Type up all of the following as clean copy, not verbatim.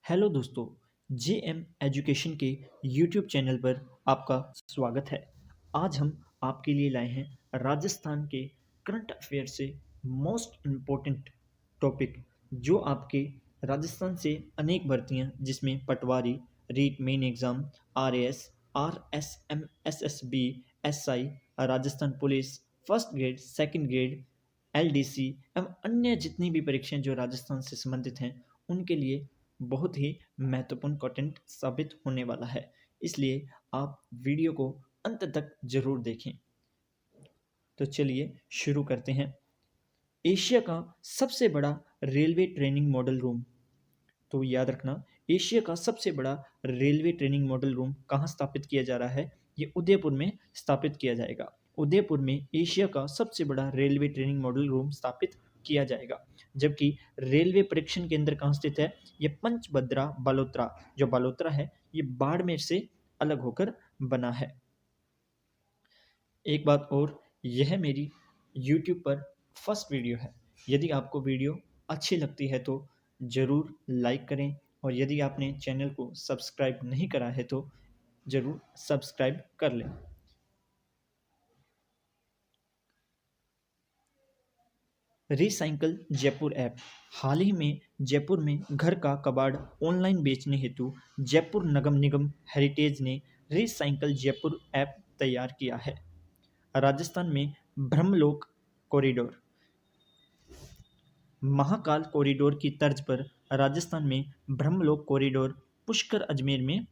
Hello दोस्तों, JM education के YouTube channel पर आपका स्वागत है। आज हम आपके लिए लाए हैं राजस्थान के करंट अफेयर से मोस्ट इम्पोर्टेंट टॉपिक जो आपके राजस्थान से अनेक भर्तियां जिसमें patwari, REET main exam, RAS, RSM, SSB, SI, Rajasthan police, first grade, second grade, LDC एवं अन्य जितनी भी परीक्षाएं जो राजस्थान से संबंधित हैं उनके लिए बहुत ही महत्वपूर्ण कंटेंट साबित होने वाला है। इसलिए आप वीडियो को अंत तक जरूर देखें। तो चलिए शुरू करते हैं। एशिया का सबसे बड़ा रेलवे ट्रेनिंग मॉडल रूम। तो याद रखना, एशिया का सबसे बड़ा रेलवे ट्रेनिंग मॉडल रूम कहाँ स्थापित किया जा रहा है? ये उदयपुर में स्थापित किया जाएगा। उदयपुर में एशिया का सबसे बड़ा रेलवे ट्रेनिंग मॉडल रूम स्थापित किया जाएगा। जबकि रेलवे परीक्षण केंद्र कहाँ स्थित है? ये पंचभद्रा बालोतरा, जो बालोतरा है ये बाड़मेर से अलग होकर बना है। एक बात और, यह मेरी YouTube पर फर्स्ट वीडियो है। यदि आपको वीडियो अच्छी लगती है तो ज़रूर लाइक करें, और यदि आपने चैनल को सब्सक्राइब नहीं करा है तो ज़रूर सब्सक्राइब कर लें। Recycle Jaipur app. हाल ही में जयपुर में घर का कबाड़ ऑनलाइन बेचने हेतु जयपुर नगर निगम हेरिटेज ने रिसाइकल जयपुर ऐप तैयार किया है। राजस्थान में ब्रह्मलोक कॉरिडोर। महाकाल कॉरिडोर की तर्ज पर राजस्थान में ब्रह्मलोक कॉरिडोर पुष्कर अजमेर में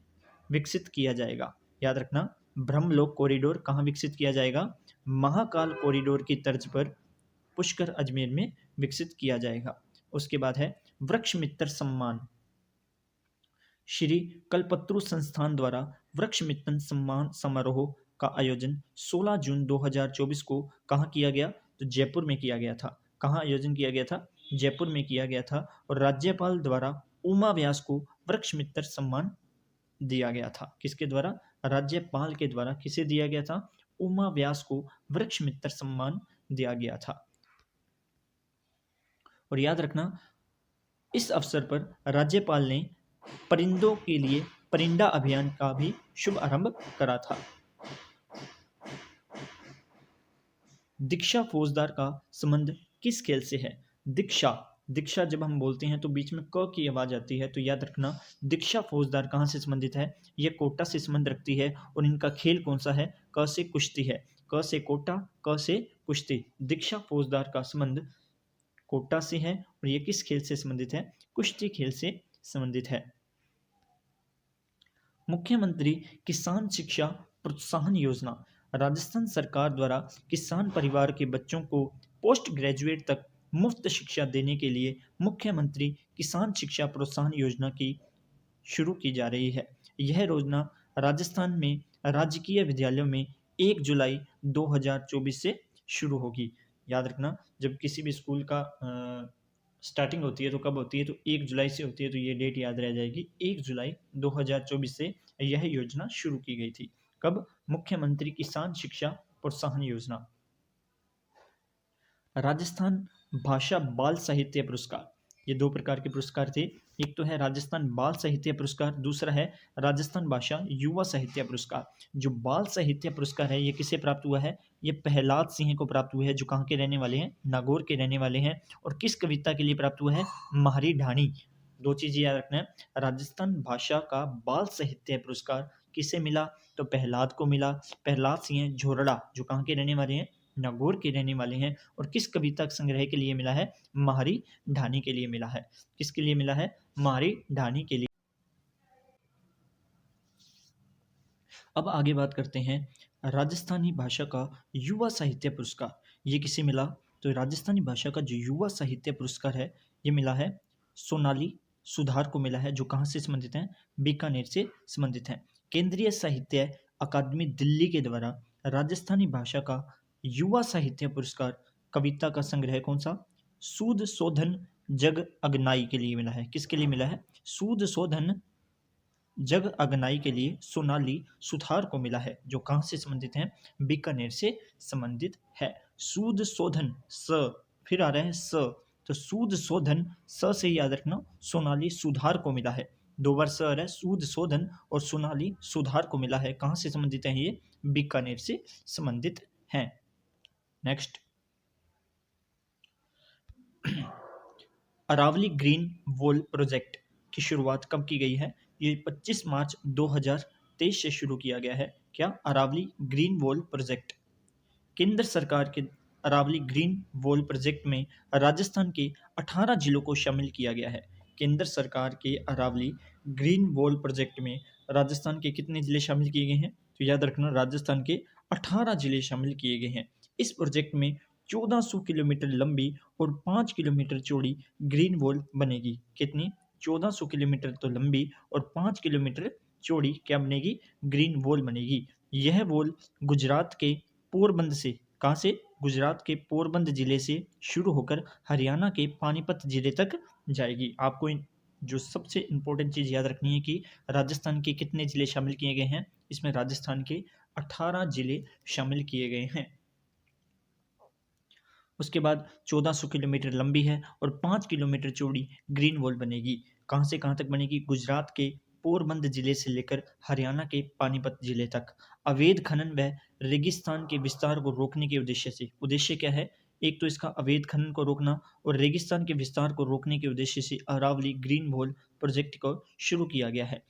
विकसित किया जाएगा। याद रखना, ब्रह्मलोक कॉरिडोर कहाँ विकसित किया जाएगा? महाकाल कॉरिडोर की तर्ज पर पुष्कर अजमेर में विकसित किया जाएगा। उसके बाद है वृक्ष मित्र सम्मान। श्री कल्पतरु संस्थान द्वारा वृक्ष मित्र सम्मान समारोह का आयोजन 16 जून 2024 को कहाँ किया गया? तो जयपुर में किया गया था। कहाँ आयोजन किया गया था? जयपुर में किया गया था। और राज्यपाल द्वारा उमा व्यास को वृक्ष मित्र सम्मान दिया गया था। किसके द्वारा? राज्यपाल के द्वारा। किसे दिया गया था? उमा व्यास को वृक्ष मित्र सम्मान दिया गया था। और याद रखना, इस अवसर पर राज्यपाल ने परिंदों के लिए परिंदा अभियान का भी शुभारंभ करा था। दीक्षा फौजदार का संबंध किस खेल से है? दीक्षा, दीक्षा जब हम बोलते हैं तो बीच में क की आवाज आती है, तो याद रखना दीक्षा फौजदार कहाँ से संबंधित है? यह कोटा से संबंध रखती है। और इनका खेल कौन सा है? क से कुश्ती है। क से कोटा, क से कुश्ती। दीक्षा फौजदार का संबंध कोटा से है। और ये किस खेल से संबंधित है? कुश्ती खेल से संबंधित है। मुख्यमंत्री किसान शिक्षा प्रोत्साहन योजना। राजस्थान सरकार द्वारा किसान परिवार के बच्चों को पोस्ट ग्रेजुएट तक मुफ्त शिक्षा देने के लिए मुख्यमंत्री किसान शिक्षा प्रोत्साहन योजना की शुरू की जा रही है। यह योजना राजस्थान में राजकीय विद्यालयों में 1 जुलाई 2024 से शुरू होगी। याद रखना, जब किसी भी स्कूल का स्टार्टिंग होती है तो कब होती है? तो 1 जुलाई से होती है। तो ये डेट याद रह जाएगी, 1 जुलाई 2024 से यह योजना शुरू की गई थी। कब? मुख्यमंत्री किसान शिक्षा प्रोत्साहन योजना। राजस्थान भाषा बाल साहित्य पुरस्कार। ये दो प्रकार के पुरस्कार थे। एक तो है राजस्थान बाल साहित्य पुरस्कार, दूसरा है राजस्थान भाषा युवा साहित्य पुरस्कार। जो बाल साहित्य पुरस्कार है ये किसे प्राप्त हुआ है? ये प्रहलाद सिंह को प्राप्त हुआ है, जो कहाँ के रहने वाले हैं? नागौर के रहने वाले हैं। और किस कविता के लिए प्राप्त हुआ है? माहरी ढाणी। दो चीज़ याद रखना है। राजस्थान भाषा का बाल साहित्य पुरस्कार किसे मिला? तो प्रहलाद को मिला। प्रहलाद सिंह झोरड़ा, जो कहाँ के रहने वाले हैं? नागौर के रहने वाले हैं। और किस कविता संग्रह के लिए मिला है? माहरी ढाणी के लिए मिला है। किसके लिए मिला है? माहरी ढाणी के लिए। अब आगे बात करते हैं राजस्थानी भाषा का युवा साहित्य पुरस्कार। ये किसे मिला? तो राजस्थानी भाषा का जो युवा साहित्य पुरस्कार है ये मिला है सोनाली सुधार को मिला है, जो कहाँ से संबंधित हैं? बीकानेर से संबंधित हैं। केंद्रीय साहित्य अकादमी दिल्ली के द्वारा राजस्थानी भाषा का युवा साहित्य पुरस्कार कविता का संग्रह कौन सा? सूद शोधन जग अगनाई के लिए मिला है। किसके लिए मिला है? सूद शोधन जग अगनाई के लिए सोनाली सुथार को मिला है, जो कहाँ से संबंधित हैं? बीकानेर से संबंधित है। सूद शोधन, स फिर आ रहा है स, तो सूद शोधन स से याद रखना सोनाली सुधार को मिला है। दो वर्ष और है, सूद शोधन और सोनाली सुधार को मिला है। कहाँ से संबंधित है ये? बीकानेर से संबंधित हैं। Next, Aravalli green wall project की शुरुआत कब की गई है? ये 25 मार्च 2023 से शुरू किया गया है। क्या? Aravalli green wall project. केंद्र सरकार के अरावली ग्रीन वॉल प्रोजेक्ट में राजस्थान के 18 जिलों को शामिल किया गया है। केंद्र सरकार के अरावली ग्रीन वॉल प्रोजेक्ट में राजस्थान के कितने जिले शामिल किए गए हैं? तो याद रखना, राजस्थान के 18 जिले शामिल किए गए हैं। इस प्रोजेक्ट में 1400 किलोमीटर लंबी और 5 किलोमीटर चौड़ी ग्रीन वॉल बनेगी। कितनी? 1400 किलोमीटर तो लंबी और 5 किलोमीटर चौड़ी क्या बनेगी? ग्रीन वॉल बनेगी। यह वॉल गुजरात के पोरबंद से, कहाँ से? गुजरात के पोरबंद जिले से शुरू होकर हरियाणा के पानीपत जिले तक जाएगी। आपको जो सबसे इंपॉर्टेंट चीज़ याद रखनी है कि राजस्थान के कितने जिले शामिल किए गए हैं? इसमें राजस्थान के 18 जिले शामिल किए गए हैं। उसके बाद 1400 किलोमीटर लंबी है और 5 किलोमीटर चौड़ी ग्रीन वॉल बनेगी। कहाँ से कहाँ तक बनेगी? गुजरात के पोरबंद जिले से लेकर हरियाणा के पानीपत जिले तक। अवैध खनन व रेगिस्तान के विस्तार को रोकने के उद्देश्य से, उद्देश्य क्या है? एक तो इसका अवैध खनन को रोकना और रेगिस्तान के विस्तार को रोकने के उद्देश्य से अरावली ग्रीन वॉल प्रोजेक्ट को शुरू किया गया है।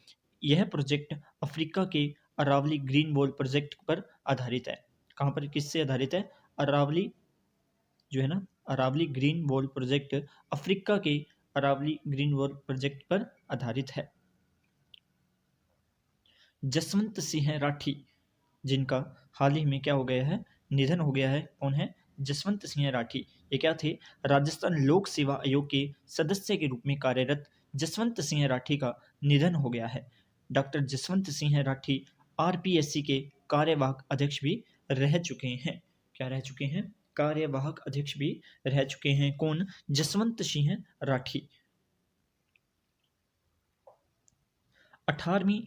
यह प्रोजेक्ट अफ्रीका के अरावली ग्रीन वॉल प्रोजेक्ट पर आधारित है। कहाँ पर, किससे आधारित है? अरावली जो है ना, Aravalli green wall project Africa के अरावली ग्रीन वॉल प्रोजेक्ट पर आधारित है। जसवंत सिंह राठी, जिनका हाल ही में क्या हो गया है? निधन हो गया है। कौन है? जसवंत सिंह राठी। ये क्या थे? राजस्थान लोक सेवा आयोग के सदस्य के रूप में कार्यरत जसवंत सिंह राठी का निधन हो गया है। डॉक्टर जसवंत सिंह राठी आरपीएससी के कार्यवाहक अध्यक्ष भी रह चुके हैं। क्या रह चुके हैं? कार्यवाहक अध्यक्ष भी रह चुके हैं। कौन? जसवंत सिंह राठी। 18वीं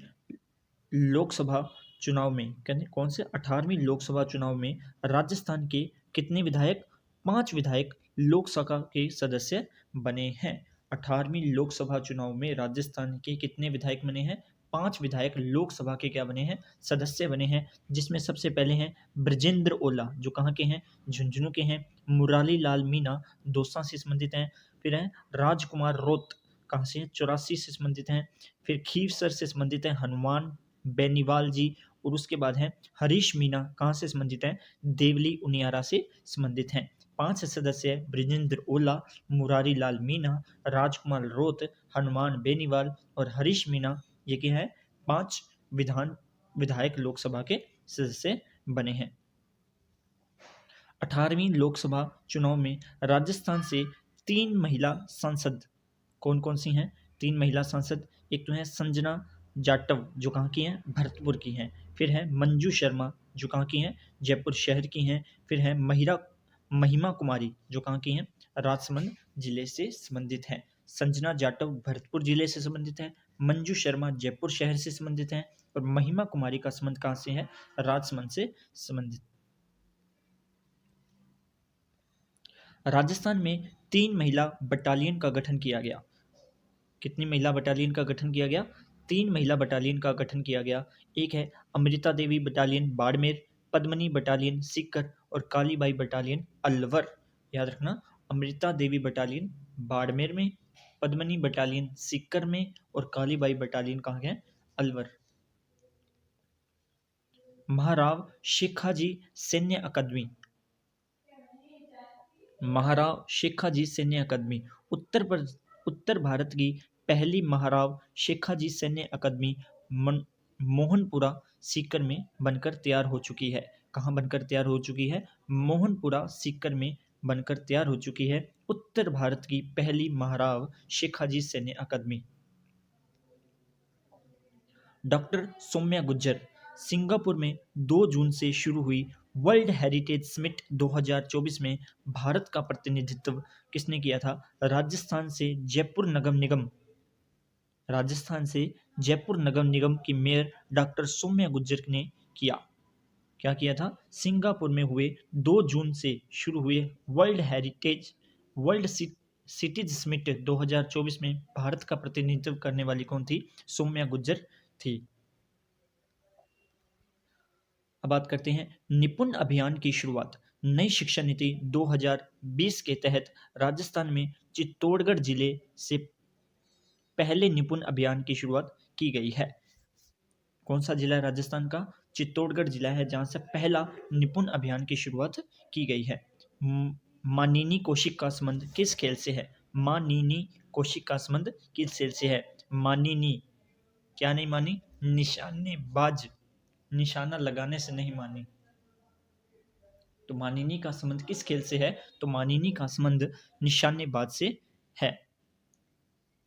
लोकसभा चुनाव में, कहते कौन से? 18वीं लोकसभा चुनाव में राजस्थान के कितने विधायक? 5 विधायक लोकसभा के सदस्य बने हैं। 18वीं लोकसभा चुनाव में राजस्थान के कितने विधायक बने हैं? 5 विधायक लोकसभा के क्या बने हैं? सदस्य बने हैं। जिसमें सबसे पहले हैं ब्रजेंद्र ओला, जो कहाँ के हैं? झुंझुनू के हैं। मुरारी लाल मीणा दौसा से संबंधित हैं। फिर हैं राजकुमार रोत, कहाँ से हैं? 84 से संबंधित हैं। फिर खीवसर से संबंधित हैं हनुमान बेनीवाल जी। और उसके बाद हैं हरीश मीणा, कहाँ से संबंधित हैं? देवली उनियारा से संबंधित हैं। 5 सदस्य ब्रजेंद्र ओला, मुरारी लाल मीणा, राजकुमार रोत, हनुमान बेनीवाल और हरीश मीणा। ये क्या है? 5 विधायक लोकसभा के सदस्य बने हैं। 18वीं लोकसभा चुनाव में राजस्थान से 3 महिला सांसद कौन कौन सी हैं? 3 महिला सांसद। एक तो है संजना जाटव, जो कहाँ की हैं? भरतपुर की हैं। फिर है मंजू शर्मा, जो कहाँ की हैं? जयपुर शहर की हैं। फिर है महिमा कुमारी, जो कहाँ की हैं? राजसमंद जिले से संबंधित हैं। संजना जाटव भरतपुर जिले से संबंधित है, मंजू शर्मा जयपुर शहर से संबंधित हैं और महिमा कुमारी का संबंध कहाँ से है? राजसमंद से संबंधित। राजस्थान में 3 महिला बटालियन का गठन किया गया। कितनी महिला बटालियन का गठन किया गया? 3 महिला बटालियन का गठन किया गया। एक है अमृता देवी बटालियन बाड़मेर, पद्मनी बटालियन सीकर और कालीबाई बटालियन अलवर। याद रखना, अमृता देवी बटालियन बाड़मेर में, पद्मनी बटालियन सीकर में और कालीबाई बटालियन कहाँ है? अलवर। महाराव शेखाजी सैन्य अकादमी, महाराव शेखाजी सैन्य अकादमी उत्तर भारत की पहली महाराव शेखाजी सैन्य अकादमी मोहनपुरा सीकर में बनकर तैयार हो चुकी है। कहाँ बनकर तैयार हो चुकी है? मोहनपुरा सीकर में बनकर तैयार हो चुकी है उत्तर भारत की पहली महाराव शेखाजी सैन्य अकादमी। डॉक्टर सौम्या गुज्जर, सिंगापुर में 2 जून से शुरू हुई वर्ल्ड हेरिटेज समिट 2024 में भारत का प्रतिनिधित्व किसने किया था? राजस्थान से जयपुर नगर निगम की मेयर डॉक्टर सौम्या गुज्जर ने किया। क्या किया था? सिंगापुर में हुए 2 जून से शुरू हुए वर्ल्ड सिटीज समिट 2024 में भारत का प्रतिनिधित्व करने वाली कौन थी? सौम्या गुज्जर थी। अब बात करते हैं निपुण अभियान की शुरुआत। नई शिक्षा नीति 2020 के तहत राजस्थान में चित्तौड़गढ़ जिले से पहले निपुण अभियान की शुरुआत की गई है। कौन सा जिला है राजस्थान का? चित्तौड़गढ़ जिला है, जहां से पहला निपुण अभियान की शुरुआत की गई है। मानिनी कौशिक का संबंध किस खेल से है? मानिनी कौशिक का संबंध किस खेल से है? मानिनी क्या नहीं मानी? निशानेबाज, निशाना लगाने से नहीं मानी। तो मानिनी का संबंध किस खेल से है? तो मानिनी का संबंध निशानेबाज से है।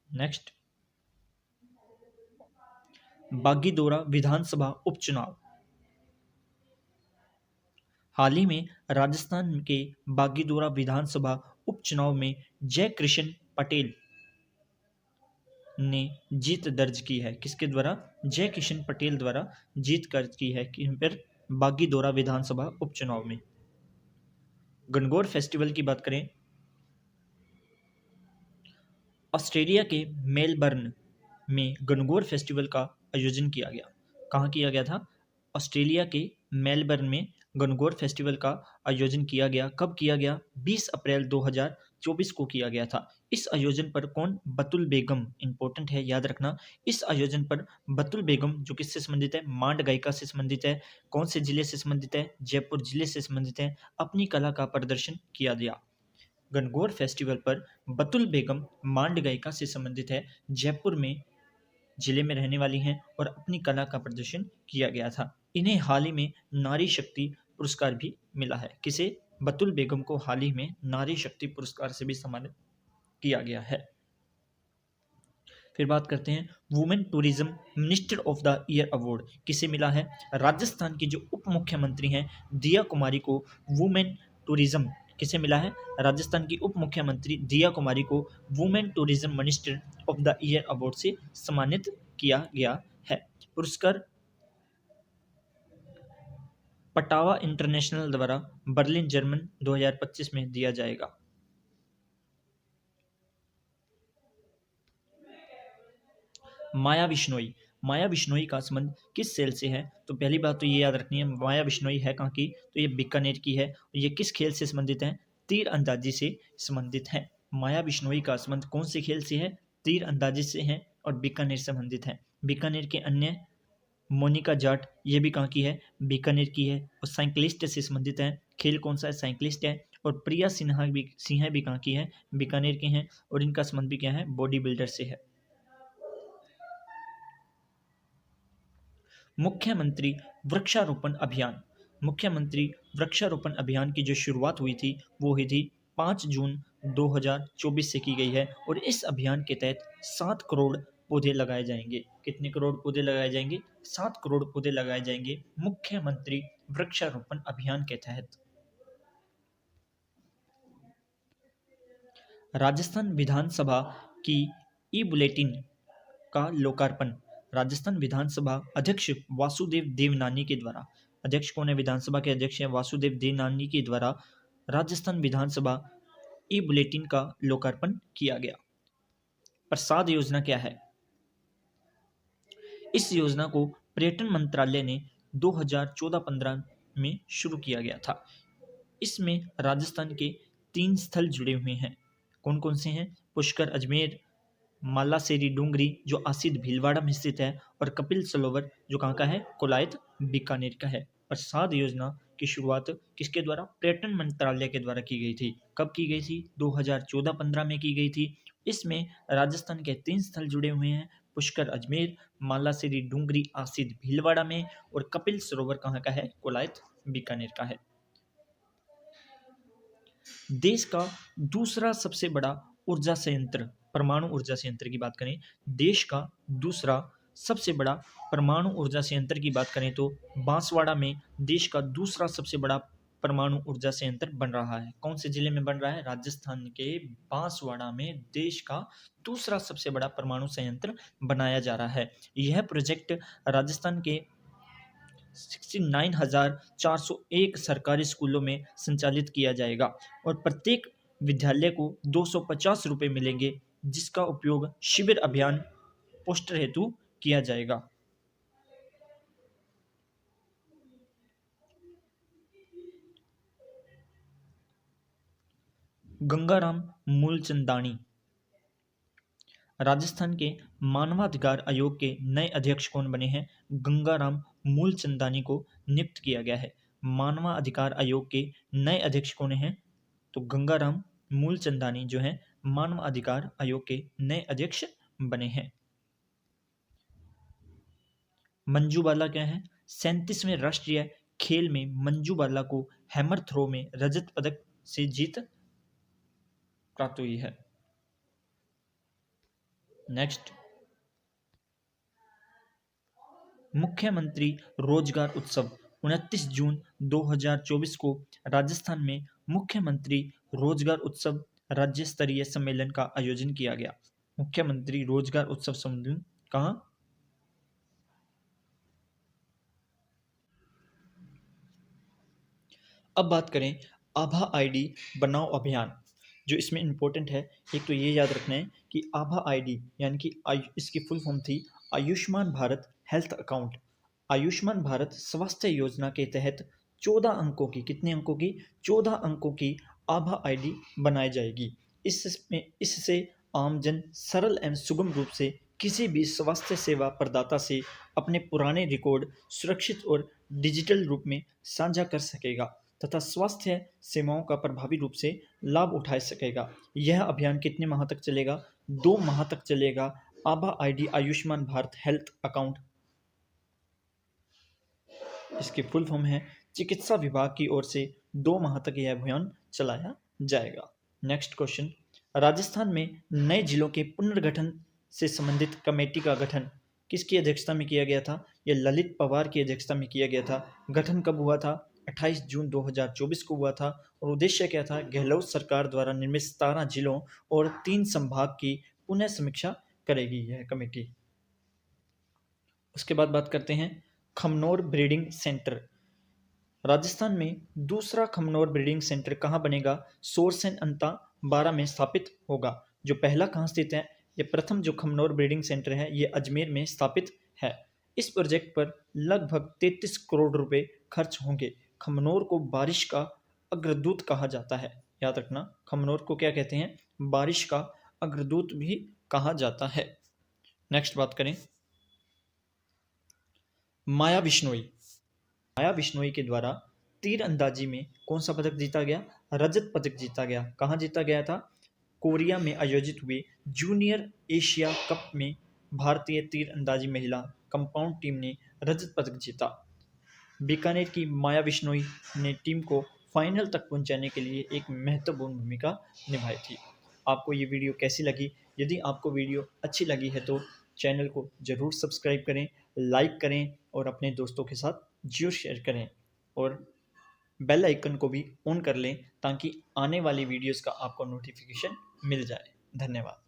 नेक्स्ट, बागीदोरा विधानसभा उपचुनाव। हाल ही में राजस्थान के बागीदोरा विधानसभा उपचुनाव में जय किशन पटेल ने जीत दर्ज की है। किसके द्वारा? जय किशन पटेल द्वारा जीत दर्ज की है कि पर बागीदोरा विधानसभा उपचुनाव में। गणगौर फेस्टिवल की बात करें, ऑस्ट्रेलिया के मेलबर्न में गणगौर फेस्टिवल का आयोजन किया गया। कहाँ किया गया था? ऑस्ट्रेलिया के मेलबर्न में गणगौर फेस्टिवल का आयोजन किया गया। कब किया गया? 20 अप्रैल 2024 को किया गया था। इस आयोजन पर कौन? बतुल बेगम, इंपॉर्टेंट है, याद रखना। इस आयोजन पर बतुल बेगम, जो किससे संबंधित है? मांड गायिका से संबंधित है। कौन से जिले से संबंधित है? जयपुर जिले से संबंधित है। अपनी कला का प्रदर्शन किया गया। गणगौर फेस्टिवल पर बतुल बेगम मांड गायिका से संबंधित है, जयपुर में जिले में रहने वाली हैं और अपनी कला का प्रदर्शन किया गया था। इन्हें हाल ही में नारी शक्ति पुरस्कार भी मिला है। किसे? बतुल बेगम को हाल ही में नारी शक्ति पुरस्कार से भी सम्मानित किया गया है। फिर बात करते हैं women tourism minister of the year award किसे मिला है? राजस्थान की जो उप मुख्यमंत्री हैं दिया कुमारी को वुमेन टूरिज्म किसे मिला है? राजस्थान की उप मुख्यमंत्री दिया कुमारी को women tourism minister of the year award से सम्मानित किया गया है। पुरस्कार पटावा इंटरनेशनल द्वारा बर्लिन जर्मन 2025 में दिया जाएगा। माया बिश्नोई, माया बिश्नोई का संबंध किस सेल से है? तो पहली बात तो ये याद रखनी है, माया बिश्नोई है कहाँ की? तो ये बीकानेर की है। और ये किस खेल से संबंधित है? तीर अंदाजी से संबंधित है। माया बिश्नोई का संबंध कौन से खेल से है? तीर अंदाजी से है और बीकानेर से संबंधित है। बीकानेर के अन्य मोनिका जाट, ये भी कहाँ की है? बीकानेर की है और साइकिलिस्ट से संबंधित है। खेल कौन सा है? साइकिलिस्ट है। और प्रिया सिन्हा भी कहाँ की है? बीकानेर के हैं और इनका संबंध भी क्या है? बॉडी बिल्डर से है। मुख्यमंत्री वृक्षारोपण अभियान, मुख्यमंत्री वृक्षारोपण अभियान की जो शुरुआत हुई थी वो हुई थी 5 जून 2024 से की गई है और इस अभियान के तहत 7 करोड़ पौधे लगाए जाएंगे। कितने करोड़ पौधे लगाए जाएंगे? 7 करोड़ पौधे लगाए जाएंगे मुख्यमंत्री वृक्षारोपण अभियान के तहत। राजस्थान विधानसभा की ई बुलेटिन का लोकार्पण राजस्थान विधानसभा अध्यक्ष वासुदेव देवनानी के द्वारा, अध्यक्ष कौन है? विधानसभा के अध्यक्ष हैं वासुदेव देवनानी के द्वारा राजस्थान विधानसभा ई बुलेटिन का लोकार्पण किया गया। प्रसाद योजना क्या है? इस योजना को पर्यटन मंत्रालय ने 2014-15 में शुरू किया गया था। इसमें राजस्थान के 3 स्थल जुड़े हुए हैं। कौन कौन से हैं? पुष्कर अजमेर, मालासेरी डूंगरी जो आसिद भीलवाड़ा में स्थित है और कपिल सरोवर जो कहाँ का है? कोलायत बीकानेर का है। प्रसाद योजना की शुरुआत किसके द्वारा? पर्यटन मंत्रालय के द्वारा की गई थी। कब की गई थी? 2014-15 में की गई थी। इसमें राजस्थान के 3 स्थल जुड़े हुए हैं, पुष्कर अजमेर, मालासेरी डूंगरी आसिद भीलवाड़ा में और कपिल सरोवर कहाँ का है? कोलायत बीकानेर का है। देश का दूसरा सबसे बड़ा ऊर्जा संयंत्र, परमाणु ऊर्जा संयंत्र की बात करें, देश का दूसरा सबसे बड़ा परमाणु ऊर्जा संयंत्र की बात करें तो बांसवाड़ा में देश का दूसरा सबसे बड़ा परमाणु ऊर्जा संयंत्र बन रहा है। कौन से जिले में बन रहा है? राजस्थान के बांसवाड़ा में देश का दूसरा सबसे बड़ा परमाणु संयंत्र बनाया जा रहा है। यह प्रोजेक्ट राजस्थान के 69,401 सरकारी स्कूलों में संचालित किया जाएगा और प्रत्येक विद्यालय को 250 रुपये मिलेंगे, जिसका उपयोग शिविर अभियान पोस्टर हेतु किया जाएगा। गंगाराम मूलचंदानी। राजस्थान के मानवाधिकार आयोग के नए अध्यक्ष कौन बने हैं? गंगाराम मूलचंदानी को नियुक्त किया गया है। मानवाधिकार आयोग के नए अध्यक्ष कौन हैं? तो गंगाराम मूलचंदानी जो है मानवाधिकार आयोग के नए अध्यक्ष बने हैं। मंजू बाला क्या है? 37वें राष्ट्रीय खेल में मंजू बाला को हैमर थ्रो में रजत पदक से जीत प्राप्त हुई है। नेक्स्ट, मुख्यमंत्री रोजगार उत्सव। 29 जून 2024 को राजस्थान में मुख्यमंत्री रोजगार उत्सव राज्य स्तरीय सम्मेलन का आयोजन किया गया। मुख्यमंत्री रोजगार उत्सव सम्मेलन कहाँ? अब बात करें आभा आईडी बनाओ अभियान। जो इसमें इंपॉर्टेंट है, एक तो ये याद रखना है कि आभा आईडी यानी कि इसकी फुल फॉर्म थी आयुष्मान भारत हेल्थ अकाउंट। आयुष्मान भारत स्वास्थ्य योजना के तहत 14 अंकों की, कितने अंकों की? 14 अंकों की आभा आईडी बनाई जाएगी। इससे आमजन सरल एवं सुगम रूप से किसी भी स्वास्थ्य सेवा प्रदाता से अपने पुराने रिकॉर्ड सुरक्षित और डिजिटल रूप में साझा कर सकेगा तथा स्वास्थ्य सेवाओं का प्रभावी रूप से लाभ उठा सकेगा। यह अभियान कितने माह तक चलेगा? 2 माह तक चलेगा। आभा ID Ayushman Bharat health account, इसकी फुल फॉर्म है चिकित्सा विभाग की ओर से 2 माह तक यह अभियान चलाया जाएगा। नेक्स्ट क्वेश्चन, राजस्थान में नए जिलों के पुनर्गठन से संबंधित कमेटी का गठन किसकी अध्यक्षता में किया गया था? यह ललित पवार की अध्यक्षता में किया गया था। गठन कब हुआ था? 28 जून 2024 को हुआ था और उद्देश्य क्या था? गहलोत सरकार द्वारा निर्मित 17 जिलों और 3 संभाग की पुनः समीक्षा करेगी यह कमेटी। उसके बाद बात करते हैं खमनोर ब्रीडिंग सेंटर। राजस्थान में दूसरा खमनोर ब्रीडिंग सेंटर कहाँ बनेगा? सोरसन अंता 12 में स्थापित होगा। जो पहला कहाँ स्थित है? ये प्रथम जो खमनोर ब्रीडिंग सेंटर है ये अजमेर में स्थापित है। इस प्रोजेक्ट पर लगभग 33 करोड़ रुपए खर्च होंगे। खमनोर को बारिश का अग्रदूत कहा जाता है। याद रखना, खमनोर को क्या कहते हैं? बारिश का अग्रदूत भी कहा जाता है। नेक्स्ट बात करें माया बिश्नोई। माया बिश्नोई के द्वारा तीरंदाजी में कौन सा पदक जीता गया? रजत पदक जीता गया। कहाँ जीता गया था? कोरिया में आयोजित हुए जूनियर एशिया कप में भारतीय तीरंदाजी महिला कंपाउंड टीम ने रजत पदक जीता। बीकानेर की माया बिश्नोई ने टीम को फाइनल तक पहुंचाने के लिए एक महत्वपूर्ण भूमिका निभाई थी। आपको ये वीडियो कैसी लगी? यदि आपको वीडियो अच्छी लगी है तो चैनल को ज़रूर सब्सक्राइब करें, लाइक करें और अपने दोस्तों के साथ ज़रूर शेयर करें और बेल आइकन को भी ऑन कर लें ताकि आने वाली वीडियोस का आपको नोटिफिकेशन मिल जाए। धन्यवाद।